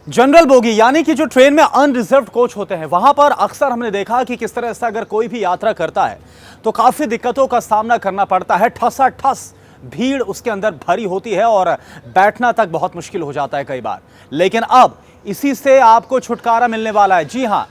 General bogie यानी कि जो ट्रेन में अनरिजर्व्ड कोच होते हैं, वहां पर अक्सर हमने देखा कि किस तरह से अगर कोई भी यात्रा करता है तो काफी दिक्कतों का सामना करना पड़ता है। ठसाठस भीड़ उसके अंदर भरी होती है और बैठना तक बहुत मुश्किल हो जाता है कई बार। लेकिन अब इसी से आपको छुटकारा मिलने वाला है। जी हां,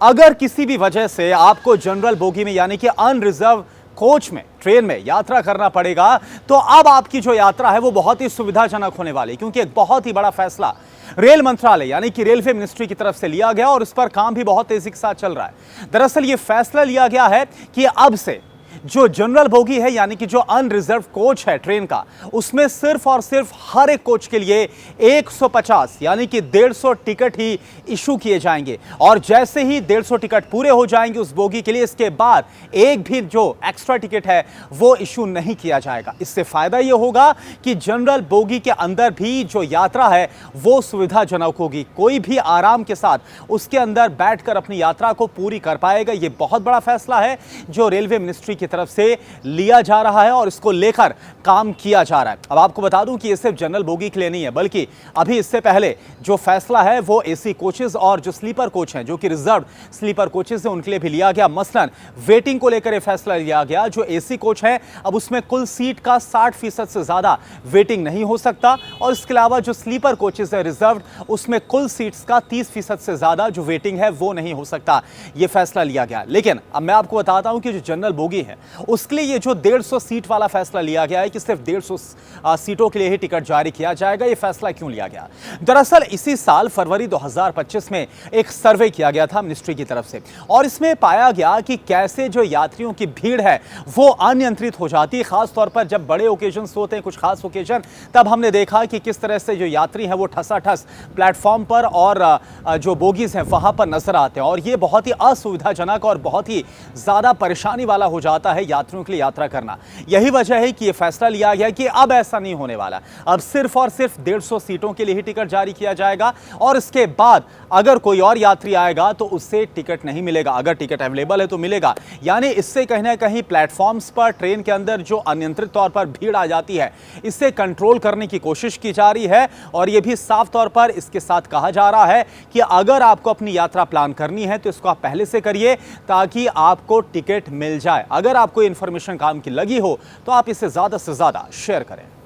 अगर किसी भी वजह से आपको जनरल बोगी में यानी कि अनरिजर्व कोच में, ट्रेन में यात्रा करना पड़ेगा, तो अब आपकी जो यात्रा है वो बहुत ही सुविधाजनक होने वाली है, क्योंकि एक बहुत ही बड़ा फैसला रेल मंत्रालय यानी कि रेलवे मिनिस्ट्री की तरफ से लिया गया और इस पर काम भी बहुत तेजी के साथ चल रहा है। दरअसल ये फैसला लिया गया है कि अब से जो जनरल बोगी है यानी कि जो अनरिजर्व कोच है ट्रेन का, उसमें सिर्फ और सिर्फ हर एक कोच के लिए 150 यानी कि 150 टिकट ही इशू किए जाएंगे। और जैसे ही 150 टिकट पूरे हो जाएंगे उस बोगी के लिए, इसके बाद एक भी जो एक्स्ट्रा टिकट है वो इशू नहीं किया जाएगा। इससे फायदा ये होगा कि जनरल बोगी के अंदर भी जो यात्रा है वो सुविधाजनक होगी। कोई भी आराम के साथ उसके अंदर बैठकर अपनी यात्रा को पूरी कर पाएगा। ये बहुत बड़ा फैसला है जो रेलवे मिनिस्ट्री की तरफ से लिया जा रहा है और इसको लेकर काम किया जा रहा है। अब आपको बता दूं कि ये सिर्फ जनरल बोगी के लिए नहीं है, बल्कि अभी इससे पहले जो फैसला है वो एसी कोचेस और जो स्लीपर कोच हैं, जो कि रिजर्व स्लीपर कोचेस हैं, उनके लिए भी लिया गया। मसलन वेटिंग को लेकर यह फैसला लिया गया। जो एसी कोच है अब उसमें कुल सीट का 60% से ज्यादा वेटिंग नहीं हो सकता, और इसके अलावा जो स्लीपर कोचेस है रिजर्व, उसमें कुल सीट्स का 30% से ज्यादा जो वेटिंग है वो नहीं हो सकता। यह फैसला लिया गया। लेकिन अब मैं आपको बताता हूं कि जो जनरल बोगी है उसके लिए ये जो 150 सीट वाला फैसला लिया गया है कि सिर्फ 150 सीटों के लिए ही टिकट जारी किया जाएगा। ये फैसला क्यों लिया गया? दरअसल इसी साल फरवरी 2025 में एक सर्वे किया गया था मिनिस्ट्री की तरफ से, और इसमें पाया गया कि कैसे जो यात्रियों की भीड़ है वो अनियंत्रित हो जाती है। खासतौर पर जब बड़े ओकेजन होते हैं, कुछ खास ओकेजन, तब हमने देखा कि किस तरह से जो यात्री हैं वो ठसाठस प्लेटफॉर्म पर और जो बोगीज हैं वहां पर नजर आते हैं, और ये बहुत ही असुविधाजनक और बहुत ही ज्यादा परेशानी वाला हो जाता है यात्रियों के लिए यात्रा करना। यही वजह है कि यह फैसला लिया गया कि अब ऐसा नहीं होने वाला। अब सिर्फ और सिर्फ 150 सीटों के लिए ही टिकट जारी किया जाएगा, और इसके बाद अगर कोई और यात्री आएगा तो उससे टिकट नहीं मिलेगा। अगर टिकट अवेलेबल है तो मिलेगा। यानी इससे कहीं ना कहीं प्लेटफॉर्म्स पर ट्रेन के अंदर जो अनियंत्रित तौर पर भीड़ आ जाती है, इससे कंट्रोल करने की कोशिश की जा रही है। और यह भी साफ तौर पर इसके साथ कहा जा रहा है कि अगर आपको अपनी यात्रा प्लान करनी है तो इसको आप पहले से करिए ताकि आपको टिकट मिल जाए। अगर आपको इंफॉर्मेशन काम की लगी हो तो आप इसे ज्यादा से ज्यादा शेयर करें।